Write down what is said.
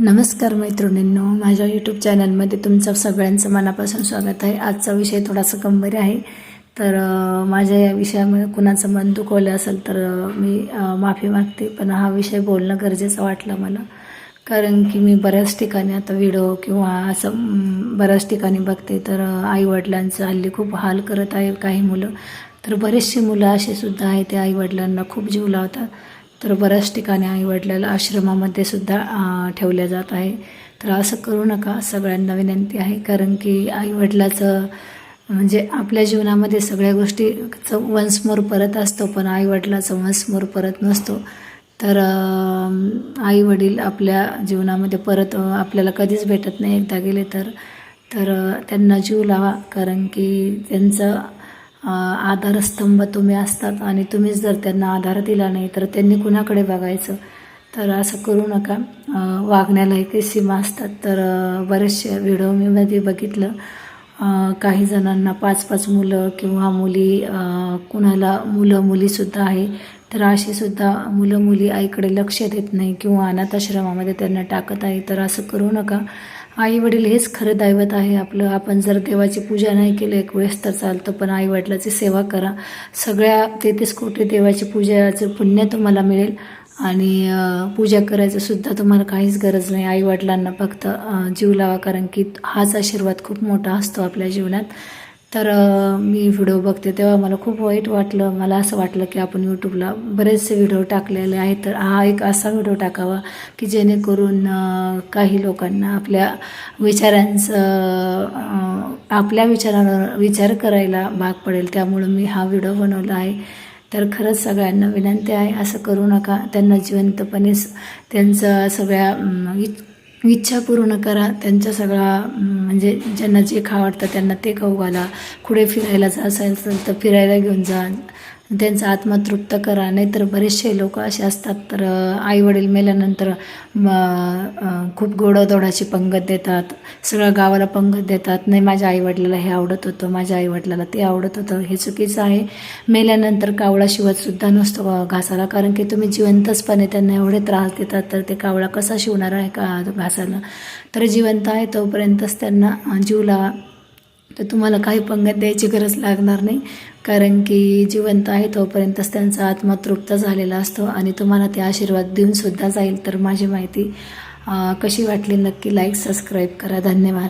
नमस्कार मैत्रिणींनो, माझ्या यूट्यूब चॅनलमध्ये तुमचं सगळ्यांचं मनापासून स्वागत आहे। आजचा विषय थोडासा गंभीर आहे, तर माझ्या या विषयामुळे कुणाचं मन दुखवलं असेल तर मी माफी मागते। पण हा विषय बोलणं गरजेचं वाटलं मला, कारण की मी बऱ्याच ठिकाणी आता व्हिडिओ किंवा असं बऱ्याच ठिकाणी बघते, तर आईवडिलांचं हल्ली खूप हाल करत आहे काही मुलं। तर बरेचसे मुलं असे सुद्धा आहेत ते आईवडिलांना खूप जीव लावतात। तर बऱ्याच ठिकाणी आईवडिलाला आश्रमामध्ये सुद्धा ठेवल्या जात आहे। तर असं करू नका, सगळ्यांना विनंती आहे। कारण की आईवडिलाचं म्हणजे आपल्या जीवनामध्ये सगळ्या गोष्टीचं वन्स मोर परत असतो, पण आईवडिलाचं वन्स मोर परत नसतो। तर आईवडील आपल्या जीवनामध्ये परत आपल्याला कधीच भेटत नाही एकदा गेले तर। त्यांना जीव लावा, कारण की त्यांचं आधारस्तंभ तुम्ही असतात आणि तुम्हीच जर त्यांना आधार दिला नाही तर त्यांनी कुणाकडे बघायचं। तर असं करू नका, वागण्याला काही सीमा असतात। तर बरेचसे व्हिडिओ मी मध्ये बघितलं, काही जणांना 5-5 मुलं किंवा मुली, कुणाला मुलं मुलीसुद्धा आहे। तर अशी सुद्धा मुलं मुली आईकडे लक्ष देत नाही किंवा अनाथाश्रमामध्ये त्यांना टाकत आहे। तर असं करू नका, आईवडील हेच खरं दैवत आहे आपलं। आपण जर देवाची पूजा नाही केली एक वेळेस तर चालतं, पण आईवडिलाची सेवा करा। सगळ्या 33 कोटी देवाची पूजाचं पुण्य तुम्हाला मिळेल आणि पूजा करायचं सुद्धा तुम्हाला काहीच गरज नाही। आईवडिलांना फक्त जीव लावा, कारण की हाच आशीर्वाद खूप मोठा असतो आपल्या जीवनात। तर मी व्हिडिओ बघते तेव्हा मला खूप वाईट वाटलं। मला असं वाटलं की आपण यूट्यूबला बरेचसे व्हिडिओ टाकलेले आहेत, तर हा एक असा व्हिडिओ टाकावा की जेणेकरून काही लोकांना आपल्या विचारांवर विचार करायला भाग पडेल। त्यामुळं मी हा व्हिडिओ बनवला आहे। तर खरंच सगळ्यांना विनंती आहे, असं करू नका। त्यांना जिवंतपणे त्यांचं सगळ्या इच्छा पूर्ण करा। त्यांच्या सगळा म्हणजे ज्यांना जे खावं वाटतं त्यांना ते खाऊ घाला। कुठे फिरायला जायचं असेल तर फिरायला घेऊन जा, त्यांचा आत्मा तृप्त करा। नाहीतर बरेचसे लोक असे असतात, तर आईवडील मेल्यानंतर खूप गोडाधोडाची पंगत देतात, सगळ्या गावाला पंगत देतात। नाही, माझ्या आईवडिलाला हे आवडत होतं, माझ्या आईवडिलाला ते आवडत होतं। हे चुकीचं आहे। मेल्यानंतर कावळा शिवतसुद्धा नसतो घासाला, कारण की तुम्ही जिवंतपणे त्यांना एवढे त्रास देतात, तर ते कावळा कसा शिवणार आहे का घासाला? तर जिवंत आहे तोपर्यंतच त्यांना जीव लावा। तर तुम्हाला काही पंगत द्यायची गरज लागणार नाही, कारण की जिवंत आहे तोपर्यंतच त्यांचा आत्मा तृप्त झालेला असतो आणि तुम्हाला ते आशीर्वाद देऊनसुद्धा जाईल। तर माझी माहिती कशी वाटली नक्की लाईक सबस्क्राईब करा। धन्यवाद।